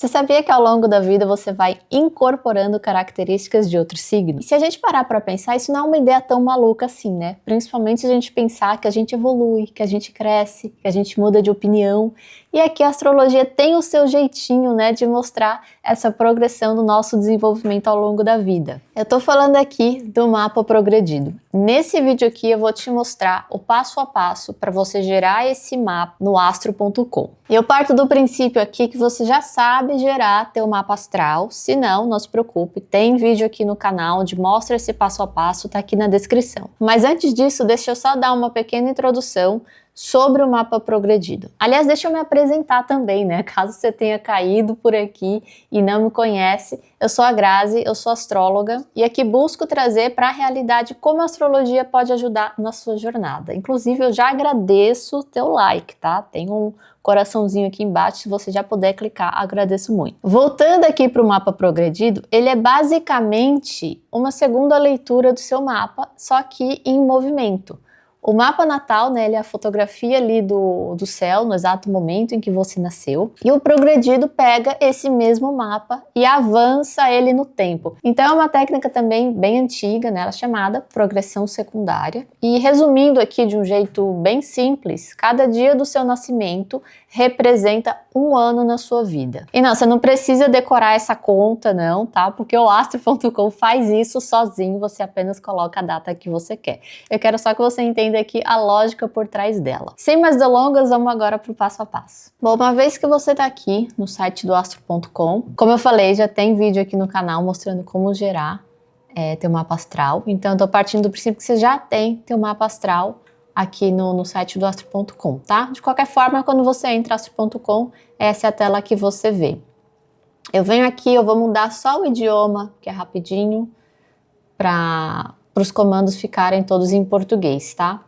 Você sabia que ao longo da vida você vai incorporando características de outros signos? E se a gente parar para pensar, isso não é uma ideia tão maluca assim, né? Principalmente se a gente pensar que a gente evolui, que a gente cresce, que a gente muda de opinião. E aqui a astrologia tem o seu jeitinho, né, de mostrar essa progressão do nosso desenvolvimento ao longo da vida. Eu tô falando aqui do mapa progredido. Nesse vídeo aqui eu vou te mostrar o passo a passo para você gerar esse mapa no astro.com. Eu parto do princípio aqui que você já sabe gerar teu mapa astral. Se não, não se preocupe, tem vídeo aqui no canal onde mostra esse passo a passo, tá aqui na descrição. Mas antes disso, deixa eu só dar uma pequena introdução sobre o mapa progredido. Aliás, deixa eu me apresentar também, né? Caso você tenha caído por aqui e não me conhece, eu sou a Grazi, eu sou astróloga e aqui busco trazer para a realidade como a astrologia pode ajudar na sua jornada. Inclusive, eu já agradeço o teu like, tá? Tem um coraçãozinho aqui embaixo, se você já puder clicar, agradeço muito. Voltando aqui para o mapa progredido, ele é basicamente uma segunda leitura do seu mapa, só que em movimento. O mapa natal, né, ele é a fotografia ali do céu, no exato momento em que você nasceu. E o progredido pega esse mesmo mapa e avança ele no tempo. Então é uma técnica também bem antiga, né, ela é chamada progressão secundária. E resumindo aqui de um jeito bem simples, cada dia do seu nascimento representa um ano na sua vida. E não, você não precisa decorar essa conta não, tá? Porque o astro.com faz isso sozinho, você apenas coloca a data que você quer. Eu quero só que você entenda aqui a lógica por trás dela. Sem mais delongas, vamos agora para o passo a passo. Bom, uma vez que você está aqui no site do astro.com, como eu falei, já tem vídeo aqui no canal mostrando como gerar teu mapa astral. Então eu tô partindo do princípio que você já tem teu mapa astral aqui no site do astro.com, tá? De qualquer forma, quando você entra no astro.com, essa é a tela que você vê. Eu venho aqui, eu vou mudar só o idioma, que é rapidinho, para os comandos ficarem todos em português, tá?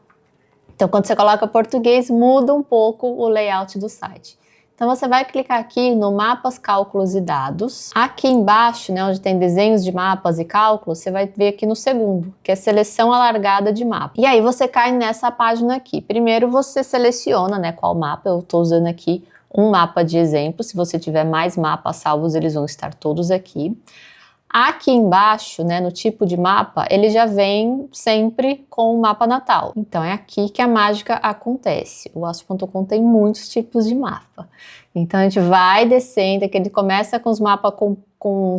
Então, quando você coloca português, muda um pouco o layout do site. Então, você vai clicar aqui no Mapas, Cálculos e Dados. Aqui embaixo, né, onde tem desenhos de mapas e cálculos, você vai ver aqui no segundo, que é Seleção Alargada de Mapa. E aí, você cai nessa página aqui. Primeiro, você seleciona, né, qual mapa. Eu estou usando aqui um mapa de exemplo. Se você tiver mais mapas salvos, eles vão estar todos aqui. Aqui embaixo, né, no tipo de mapa, ele já vem sempre com o mapa natal. Então é aqui que a mágica acontece. O astro.com tem muitos tipos de mapa. Então a gente vai descendo, que ele começa com os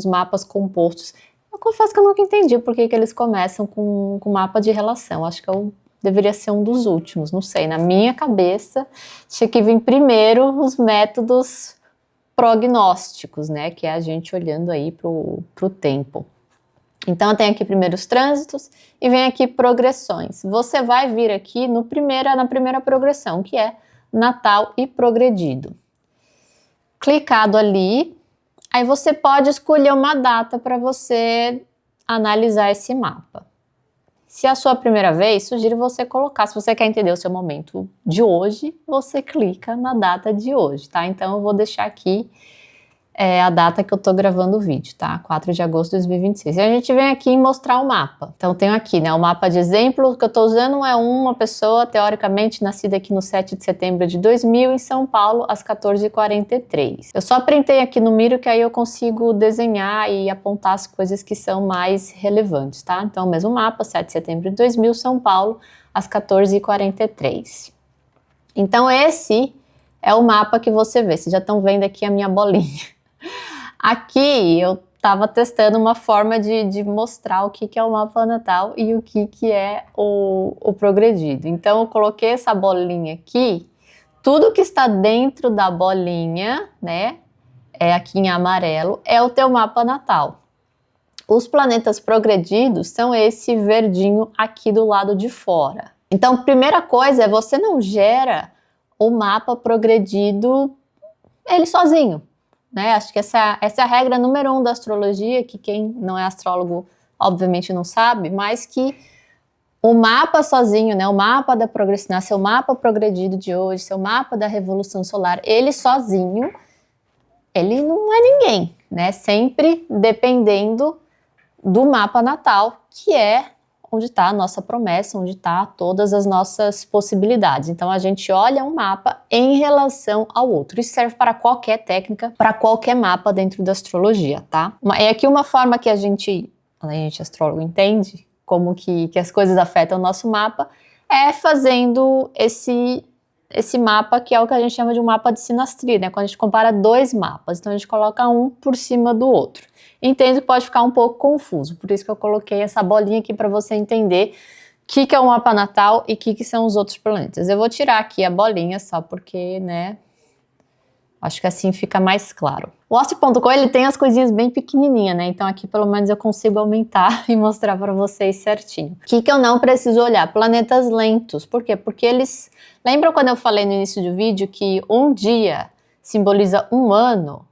mapas compostos. Eu confesso que eu nunca entendi por que eles começam com mapa de relação. Acho que deveria ser um dos últimos, não sei. Na minha cabeça, tinha que vir primeiro os métodos prognósticos, né, que é a gente olhando aí pro tempo. Então eu tenho aqui primeiro os trânsitos e vem aqui progressões. Você vai vir aqui na primeira progressão, que é natal e progredido. Clicado ali, aí você pode escolher uma data para você analisar esse mapa. Se é a sua primeira vez, sugiro você colocar, se você quer entender o seu momento de hoje, você clica na data de hoje, tá? Então eu vou deixar aqui a data que eu tô gravando o vídeo, tá? 4 de agosto de 2026. E a gente vem aqui mostrar o mapa. Então tenho aqui, né, o mapa de exemplo que eu tô usando é uma pessoa, teoricamente, nascida aqui no 7 de setembro de 2000, em São Paulo, às 14h43. Eu só printei aqui no Miro, que aí eu consigo desenhar e apontar as coisas que são mais relevantes, tá? Então, o mesmo mapa, 7 de setembro de 2000, São Paulo, às 14h43. Então, esse é o mapa que você vê. Vocês já estão vendo aqui a minha bolinha. Aqui eu estava testando uma forma de mostrar o que é o mapa natal e o que é o progredido. Então eu coloquei essa bolinha aqui, tudo que está dentro da bolinha, né, aqui em amarelo, é o teu mapa natal. Os planetas progredidos são esse verdinho aqui do lado de fora. Então, primeira coisa é você não gera o mapa progredido ele sozinho. Né? Acho que essa é a regra número 1 da astrologia, que quem não é astrólogo obviamente não sabe, mas que o mapa sozinho, né, o mapa da progressão, seu mapa progredido de hoje, seu mapa da revolução solar, ele sozinho, ele não é ninguém, né? Sempre dependendo do mapa natal, que é onde está a nossa promessa, onde está todas as nossas possibilidades. Então a gente olha um mapa em relação ao outro. Isso serve para qualquer técnica, para qualquer mapa dentro da astrologia, tá? É aqui uma forma que a gente astrólogo, entende como que as coisas afetam o nosso mapa, é fazendo esse mapa, que é o que a gente chama de um mapa de sinastria, né? Quando a gente compara dois mapas, então a gente coloca um por cima do outro. Entendo que pode ficar um pouco confuso, por isso que eu coloquei essa bolinha aqui para você entender o que é o mapa natal e o que são os outros planetas. Eu vou tirar aqui a bolinha só porque, né, acho que assim fica mais claro. O Ostro.com, ele tem as coisinhas bem pequenininhas, né? Então aqui pelo menos eu consigo aumentar e mostrar para vocês certinho. O que eu não preciso olhar? Planetas lentos. Por quê? Porque eles... Lembram quando eu falei no início do vídeo que um dia simboliza um ano?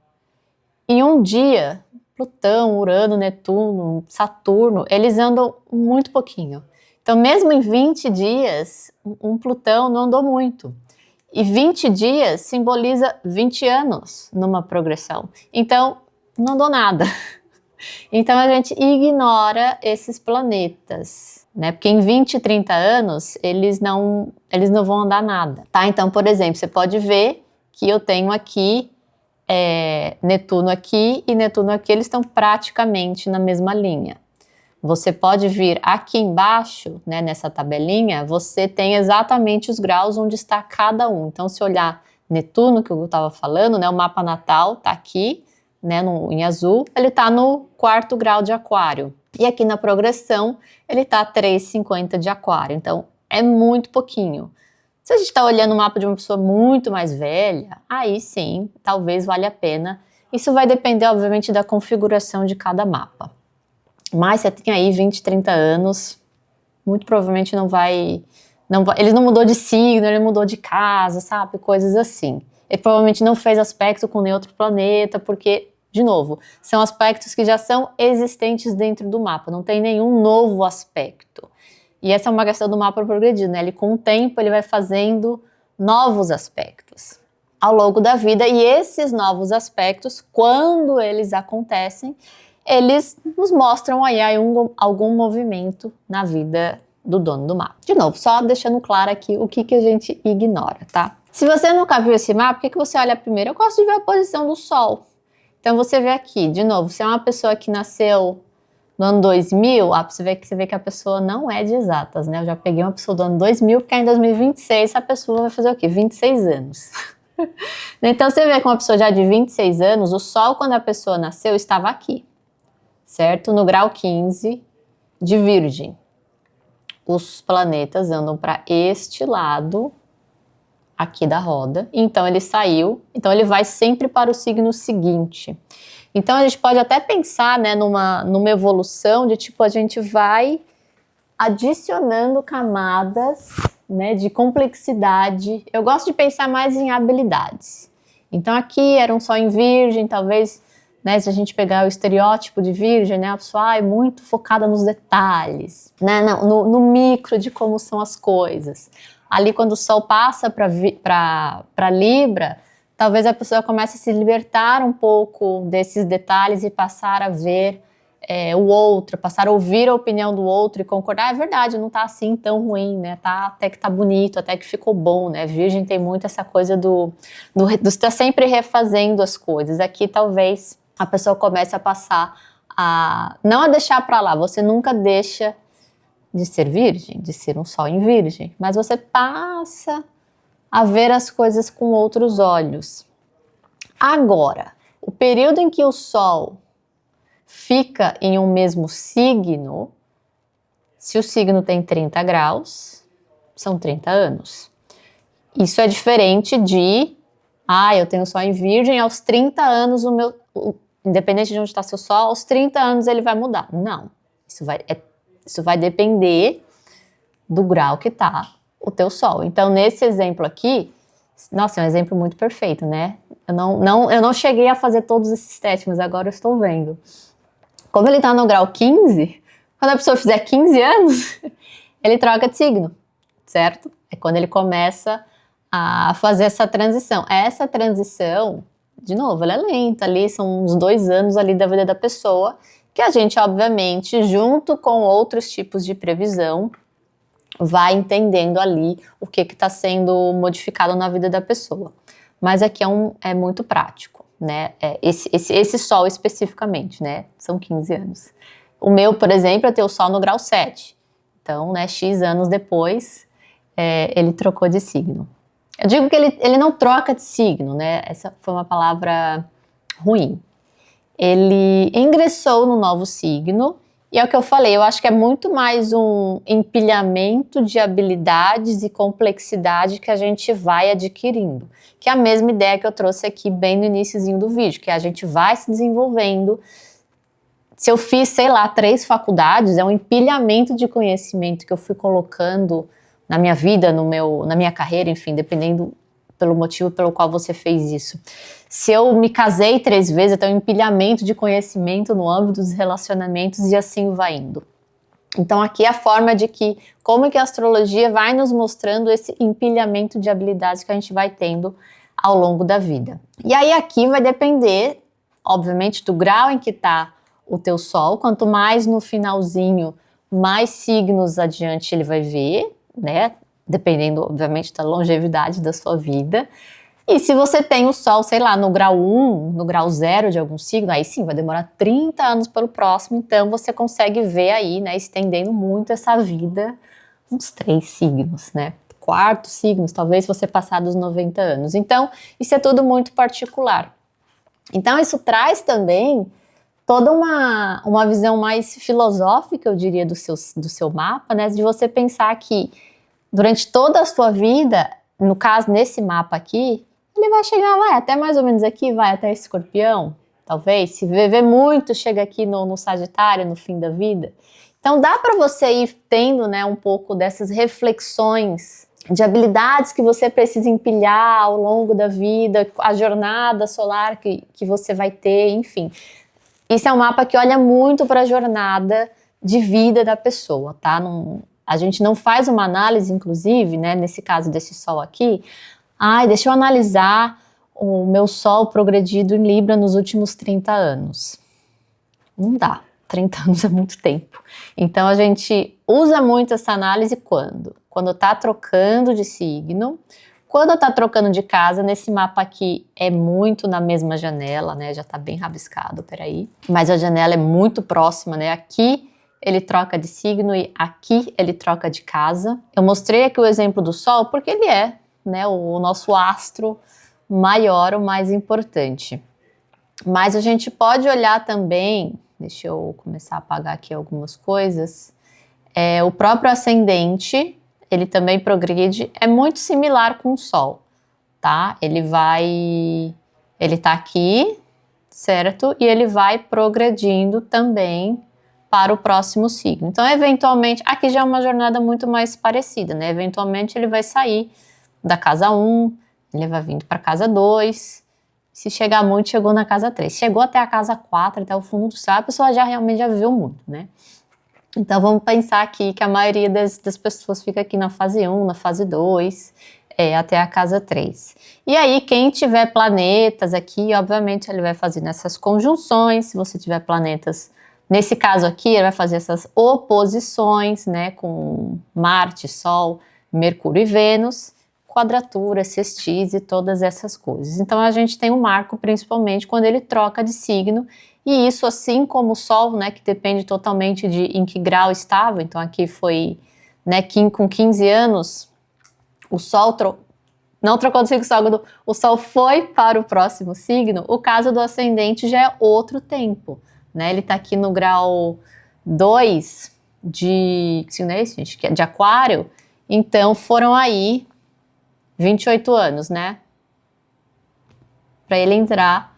E um dia, Plutão, Urano, Netuno, Saturno, eles andam muito pouquinho. Então mesmo em 20 dias, um Plutão não andou muito. E 20 dias simboliza 20 anos numa progressão. Então, não dou nada. Então, a gente ignora esses planetas, né? Porque em 20, 30 anos, eles não vão andar nada, tá? Então, por exemplo, você pode ver que eu tenho aqui Netuno aqui e Netuno aqui, eles estão praticamente na mesma linha. Você pode vir aqui embaixo, né, nessa tabelinha, você tem exatamente os graus onde está cada um. Então, se olhar Netuno, que eu estava falando, né, o mapa natal está aqui, né, em azul, ele está no 4º grau de Aquário. E aqui na progressão, ele está 3,50 de Aquário. Então, é muito pouquinho. Se a gente está olhando o mapa de uma pessoa muito mais velha, aí sim, talvez valha a pena. Isso vai depender, obviamente, da configuração de cada mapa. Mas você tem aí 20, 30 anos, muito provavelmente não vai, ele não mudou de signo, ele mudou de casa, sabe, coisas assim. Ele provavelmente não fez aspecto com nenhum outro planeta, porque, de novo, são aspectos que já são existentes dentro do mapa, não tem nenhum novo aspecto. E essa é uma questão do mapa progredido, né, ele com o tempo ele vai fazendo novos aspectos ao longo da vida, e esses novos aspectos, quando eles acontecem, eles nos mostram aí algum movimento na vida do dono do mapa. De novo, só deixando claro aqui o que a gente ignora, tá? Se você nunca viu esse mapa, o que você olha primeiro? Eu gosto de ver a posição do Sol. Então você vê aqui, de novo, se é uma pessoa que nasceu no ano 2000, você vê que a pessoa não é de exatas, né? Eu já peguei uma pessoa do ano 2000, porque em 2026 a pessoa vai fazer o quê? 26 anos. Então você vê que uma pessoa já de 26 anos, o Sol, quando a pessoa nasceu, estava aqui, certo? No grau 15 de Virgem. Os planetas andam para este lado aqui da roda, então ele saiu, então ele vai sempre para o signo seguinte. Então a gente pode até pensar, né, numa evolução de tipo, a gente vai adicionando camadas, né, de complexidade. Eu gosto de pensar mais em habilidades. Então aqui era um Sol em Virgem, talvez, né, se a gente pegar o estereótipo de Virgem, né, a pessoa é muito focada nos detalhes, né, no micro de como são as coisas. Ali quando o Sol passa para Libra, talvez a pessoa comece a se libertar um pouco desses detalhes e passar a ver o outro, passar a ouvir a opinião do outro e concordar, é verdade, não tá assim tão ruim, né, até que tá bonito, até que ficou bom, né, Virgem tem muito essa coisa do estar sempre refazendo as coisas. Aqui talvez a pessoa comece a passar não a deixar para lá, você nunca deixa de ser virgem, de ser um Sol em Virgem, mas você passa a ver as coisas com outros olhos. Agora, o período em que o Sol fica em um mesmo signo, se o signo tem 30 graus, são 30 anos. Isso é diferente de, eu tenho Sol em Virgem, aos 30 anos independente de onde está seu Sol, aos 30 anos ele vai mudar. Não, isso vai depender do grau que está o teu Sol. Então, nesse exemplo aqui, nossa, é um exemplo muito perfeito, né? Eu não cheguei a fazer todos esses testes, mas agora eu estou vendo. Como ele está no grau 15, quando a pessoa fizer 15 anos, ele troca de signo, certo? É quando ele começa a fazer essa transição. Essa transição de novo, ela é lenta ali, são uns 2 anos ali da vida da pessoa, que a gente, obviamente, junto com outros tipos de previsão, vai entendendo ali o que está sendo modificado na vida da pessoa. Mas aqui é muito prático, né? Esse Sol especificamente, né? São 15 anos. O meu, por exemplo, é ter o Sol no grau 7. Então, né, X anos depois, ele trocou de signo. Eu digo que ele não troca de signo, né? Essa foi uma palavra ruim. Ele ingressou no novo signo, e é o que eu falei, eu acho que é muito mais um empilhamento de habilidades e complexidade que a gente vai adquirindo, que é a mesma ideia que eu trouxe aqui bem no iniciozinho do vídeo, que a gente vai se desenvolvendo. Se eu fiz, sei lá, 3 faculdades, é um empilhamento de conhecimento que eu fui colocando na minha vida, na minha carreira, enfim, dependendo pelo motivo pelo qual você fez isso. Se eu me casei 3 vezes, eu tenho um empilhamento de conhecimento no âmbito dos relacionamentos e assim vai indo. Então aqui é a forma de que, como que a astrologia vai nos mostrando esse empilhamento de habilidades que a gente vai tendo ao longo da vida. E aí aqui vai depender, obviamente, do grau em que está o teu Sol. Quanto mais no finalzinho, mais signos adiante ele vai ver, né? Dependendo, obviamente, da longevidade da sua vida. E se você tem o Sol, sei lá, no grau 1, no grau 0 de algum signo, aí sim, vai demorar 30 anos pelo próximo, então você consegue ver aí, né, estendendo muito essa vida, uns 3 signos, né? 4 signos, talvez você passar dos 90 anos. Então, isso é tudo muito particular. Então, isso traz também toda uma visão mais filosófica, eu diria, do seu mapa, né? De você pensar que durante toda a sua vida, no caso, nesse mapa aqui, ele vai chegar, vai até mais ou menos aqui, vai até Escorpião, talvez. Se viver muito, chega aqui no Sagitário, no fim da vida. Então, dá para você ir tendo, né, um pouco dessas reflexões de habilidades que você precisa empilhar ao longo da vida, a jornada solar que você vai ter, enfim. Isso é um mapa que olha muito para a jornada de vida da pessoa, tá? A gente não faz uma análise, inclusive, né, nesse caso desse Sol aqui, deixa eu analisar o meu Sol progredido em Libra nos últimos 30 anos. Não dá, 30 anos é muito tempo. Então a gente usa muito essa análise quando? Quando está trocando de signo, quando está trocando de casa. Nesse mapa aqui é muito na mesma janela, né, já está bem rabiscado, peraí. Mas a janela é muito próxima, né, aqui ele troca de signo e aqui ele troca de casa. Eu mostrei aqui o exemplo do Sol porque ele é, né, o nosso astro maior, o mais importante. Mas a gente pode olhar também, deixa eu começar a apagar aqui algumas coisas, o próprio ascendente, ele também progride, é muito similar com o Sol, tá? Ele tá aqui, certo? E ele vai progredindo também para o próximo signo. Então, eventualmente, aqui já é uma jornada muito mais parecida, né? Eventualmente ele vai sair da casa 1, ele vai vindo para a casa 2, se chegar muito, chegou na casa 3. Chegou até a casa 4, até o fundo do céu, a pessoa realmente já viveu muito, né? Então vamos pensar aqui que a maioria das pessoas fica aqui na fase 1, na fase 2, até a casa 3. E aí quem tiver planetas aqui, obviamente ele vai fazer nessas conjunções. Se você tiver planetas, nesse caso aqui, ele vai fazer essas oposições, né, com Marte, Sol, Mercúrio e Vênus, quadratura, sextis e todas essas coisas. Então a gente tem um marco principalmente quando ele troca de signo, e isso, assim como o Sol, né, que depende totalmente de em que grau estava. Então aqui foi, né, com 15 anos, o Sol não trocou de signo, o Sol foi para o próximo signo. O caso do ascendente já é outro tempo, né? Ele está aqui no grau 2 que signo é esse, gente? Que é de Aquário. Então foram aí 28 anos, né? Para ele entrar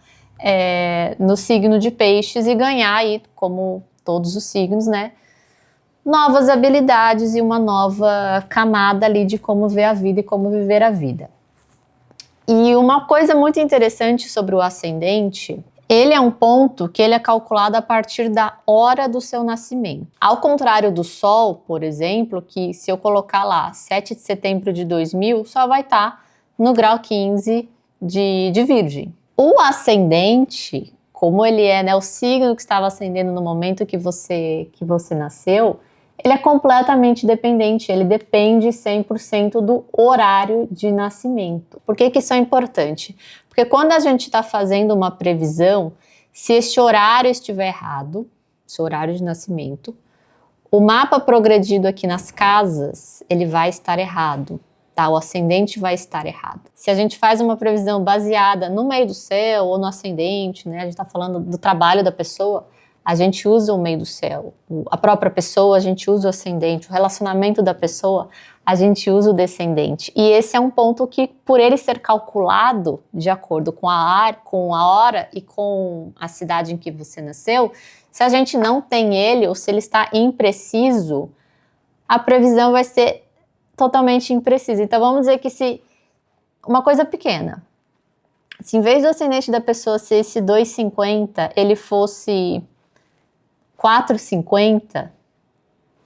no signo de Peixes e ganhar aí, como todos os signos, né, novas habilidades e uma nova camada ali de como ver a vida e como viver a vida. E uma coisa muito interessante sobre o ascendente, ele é um ponto que ele é calculado a partir da hora do seu nascimento. Ao contrário do Sol, por exemplo, que se eu colocar lá 7 de setembro de 2000, só vai estar no grau 15 de Virgem. O ascendente, como ele é, né, o signo que estava ascendendo no momento que você nasceu, ele é completamente dependente, ele depende 100% do horário de nascimento. Por que isso é importante? Porque quando a gente está fazendo uma previsão, se este horário estiver errado, esse horário de nascimento, o mapa progredido aqui nas casas, ele vai estar errado, tá? O ascendente vai estar errado. Se a gente faz uma previsão baseada no meio do céu ou no ascendente, né? A gente está falando do trabalho da pessoa, a gente usa o meio do céu. A própria pessoa, a gente usa o ascendente. O relacionamento da pessoa, a gente usa o descendente. E esse é um ponto que, por ele ser calculado de acordo com a hora e com a cidade em que você nasceu, se a gente não tem ele, ou se ele está impreciso, a previsão vai ser totalmente imprecisa. Então vamos dizer que se uma coisa pequena, se em vez do ascendente da pessoa ser esse 2,50, ele fosse 4,50,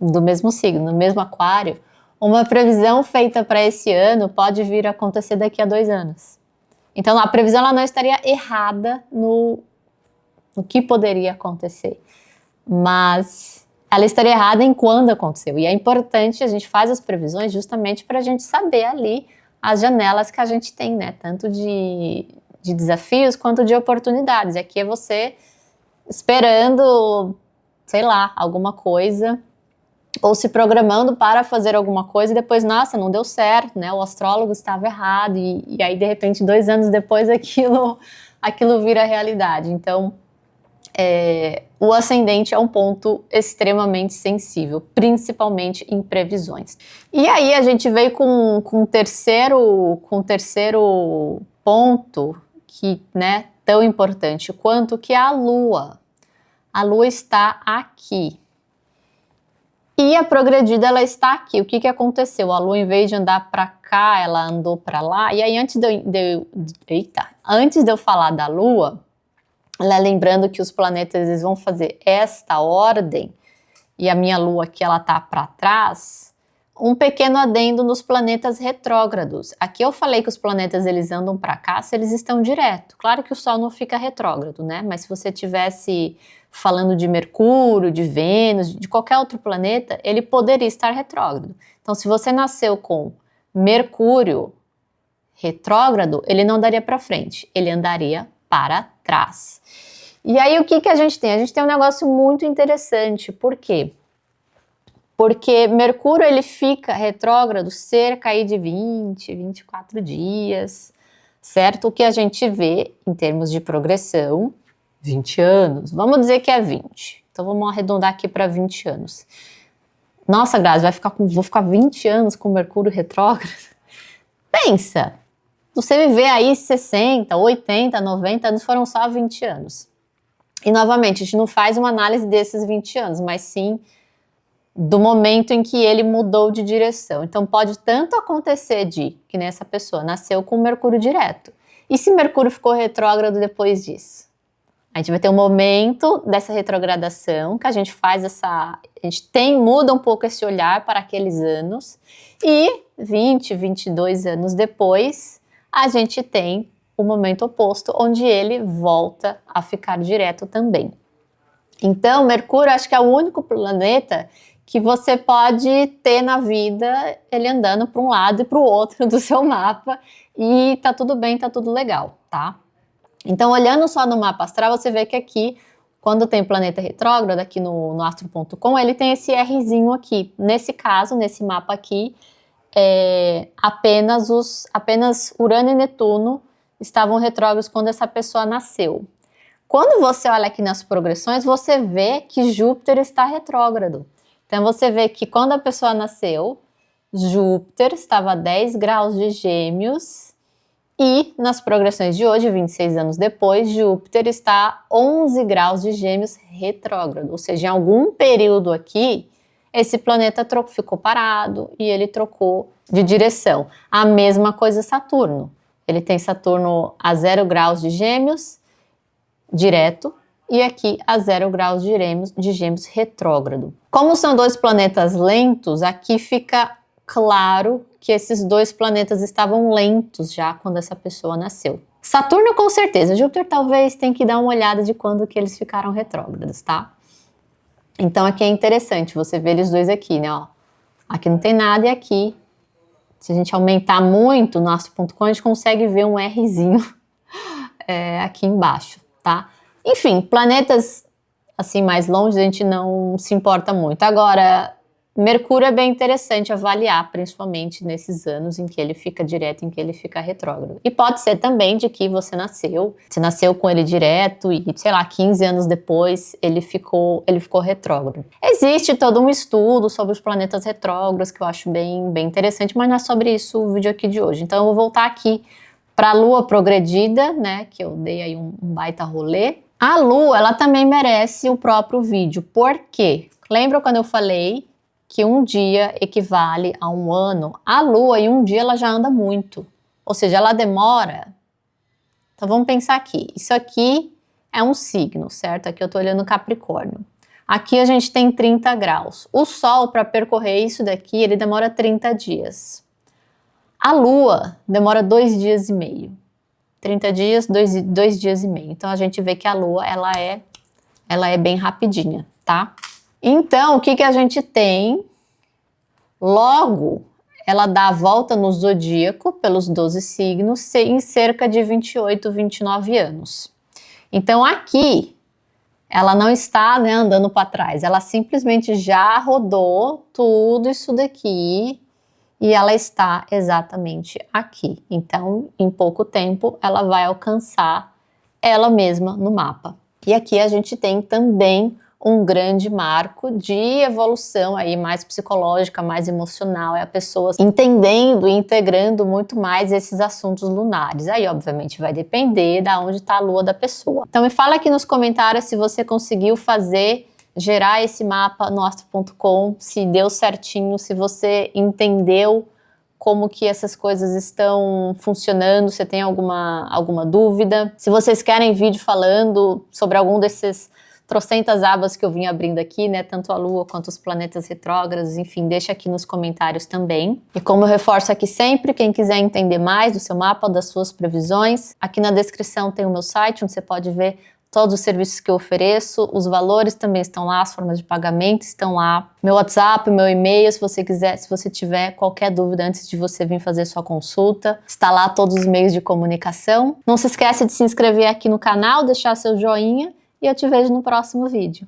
do mesmo signo, no mesmo aquário, uma previsão feita para esse ano pode vir a acontecer daqui a 2 anos. Então a previsão ela não estaria errada no que poderia acontecer, mas ela estaria errada em quando aconteceu. E é importante, a gente faz as previsões justamente para a gente saber ali as janelas que a gente tem, né? Tanto de desafios quanto de oportunidades. E aqui é você esperando, sei lá, alguma coisa, ou se programando para fazer alguma coisa e depois, nossa, não deu certo, né? O astrólogo estava errado e aí, de repente, 2 anos depois, aquilo vira realidade. Então, o ascendente é um ponto extremamente sensível, principalmente em previsões. E aí a gente veio com um terceiro ponto que, né, tão importante quanto, que é a Lua. A Lua está aqui. E a progredida, ela está aqui. O que aconteceu? A Lua, em vez de andar para cá, ela andou para lá. E aí, antes de eu falar da Lua, lembrando que os planetas eles vão fazer esta ordem, e a minha Lua aqui ela tá para trás, um pequeno adendo nos planetas retrógrados. Aqui eu falei que os planetas eles andam para cá se eles estão direto. Claro que o Sol não fica retrógrado, né? Mas se você tivesse falando de Mercúrio, de Vênus, de qualquer outro planeta, ele poderia estar retrógrado. Então, se você nasceu com Mercúrio retrógrado, ele não andaria para frente, ele andaria para trás. E aí o que a gente tem? A gente tem um negócio muito interessante. Por quê? Porque Mercúrio ele fica retrógrado cerca aí de 20, 24 dias, certo? O que a gente vê em termos de progressão, 20 anos. Vamos dizer que é 20. Então vamos arredondar aqui para 20 anos. Nossa, Grazi, vou ficar 20 anos com Mercúrio retrógrado? Pensa! Você viver aí 60, 80, 90 anos, foram só 20 anos. E novamente, a gente não faz uma análise desses 20 anos, mas sim do momento em que ele mudou de direção. Então pode tanto acontecer que nessa pessoa nasceu com Mercúrio direto. E se Mercúrio ficou retrógrado depois disso? A gente vai ter um momento dessa retrogradação que a gente faz muda um pouco esse olhar para aqueles anos e 20, 22 anos depois, a gente tem o momento oposto, onde ele volta a ficar direto também. Então, Mercúrio acho que é o único planeta que você pode ter na vida ele andando para um lado e para o outro do seu mapa e tá tudo bem, tá tudo legal, tá? Então, olhando só no mapa astral, você vê que aqui, quando tem planeta retrógrado, aqui no astro.com, ele tem esse Rzinho aqui. Nesse caso, nesse mapa aqui, apenas Urano e Netuno estavam retrógrados quando essa pessoa nasceu. Quando você olha aqui nas progressões, você vê que Júpiter está retrógrado. Então você vê que quando a pessoa nasceu, Júpiter estava a 10 graus de Gêmeos e nas progressões de hoje, 26 anos depois, Júpiter está a 11 graus de Gêmeos retrógrado. Ou seja, em algum período aqui, esse planeta ficou parado e ele trocou de direção. A mesma coisa Saturno. Ele tem Saturno a 0 graus de Gêmeos, direto, e aqui a 0 graus de Gêmeos retrógrado. Como são 2 planetas lentos, aqui fica claro que esses 2 planetas estavam lentos já quando essa pessoa nasceu, Saturno com certeza, Júpiter talvez tem que dar uma olhada de quando que eles ficaram retrógrados, tá? Então aqui é interessante, você vê eles dois aqui, né, ó. Aqui não tem nada e aqui, se a gente aumentar muito o nosso ponto com, a gente consegue ver um Rzinho aqui embaixo, tá? Enfim, planetas assim mais longe a gente não se importa muito. Agora, Mercúrio é bem interessante avaliar, principalmente nesses anos em que ele fica direto, em que ele fica retrógrado. E pode ser também de que você nasceu com ele direto e, sei lá, 15 anos depois ele ficou retrógrado. Existe todo um estudo sobre os planetas retrógrados que eu acho bem interessante, mas não é sobre isso o vídeo aqui de hoje. Então eu vou voltar aqui para a Lua progredida, né, que eu dei aí um baita rolê. A Lua, ela também merece o próprio vídeo. Por quê? Lembra quando eu falei que um dia equivale a um ano? A Lua, em um dia, ela já anda muito. Ou seja, ela demora. Então, vamos pensar aqui. Isso aqui é um signo, certo? Aqui eu estou olhando Capricórnio. Aqui a gente tem 30 graus. O Sol, para percorrer isso daqui, ele demora 30 dias. A Lua demora 2 dias e meio. 30 dias, 2 dias e meio. Então, a gente vê que a Lua, ela é bem rapidinha, tá? Então, o que a gente tem? Logo, ela dá a volta no zodíaco pelos 12 signos em cerca de 28, 29 anos. Então, aqui, ela não está, né, andando para trás. Ela simplesmente já rodou tudo isso daqui e ela está exatamente aqui. Então, em pouco tempo, ela vai alcançar ela mesma no mapa. E aqui a gente tem também um grande marco de evolução aí mais psicológica, mais emocional, é a pessoa entendendo e integrando muito mais esses assuntos lunares. Aí, obviamente, vai depender de onde está a lua da pessoa. Então, me fala aqui nos comentários se você conseguiu gerar esse mapa no astro.com, se deu certinho, se você entendeu como que essas coisas estão funcionando, se tem alguma dúvida. Se vocês querem vídeo falando sobre algum desses trocentas abas que eu vim abrindo aqui, né, tanto a Lua quanto os planetas retrógrados, enfim, deixa aqui nos comentários também. E como eu reforço aqui sempre, quem quiser entender mais do seu mapa, das suas previsões, aqui na descrição tem o meu site, onde você pode ver todos os serviços que eu ofereço, os valores também estão lá, as formas de pagamento estão lá, meu WhatsApp, meu e-mail, se você tiver qualquer dúvida antes de você vir fazer sua consulta, está lá todos os meios de comunicação. Não se esquece de se inscrever aqui no canal, deixar seu joinha, e eu te vejo no próximo vídeo.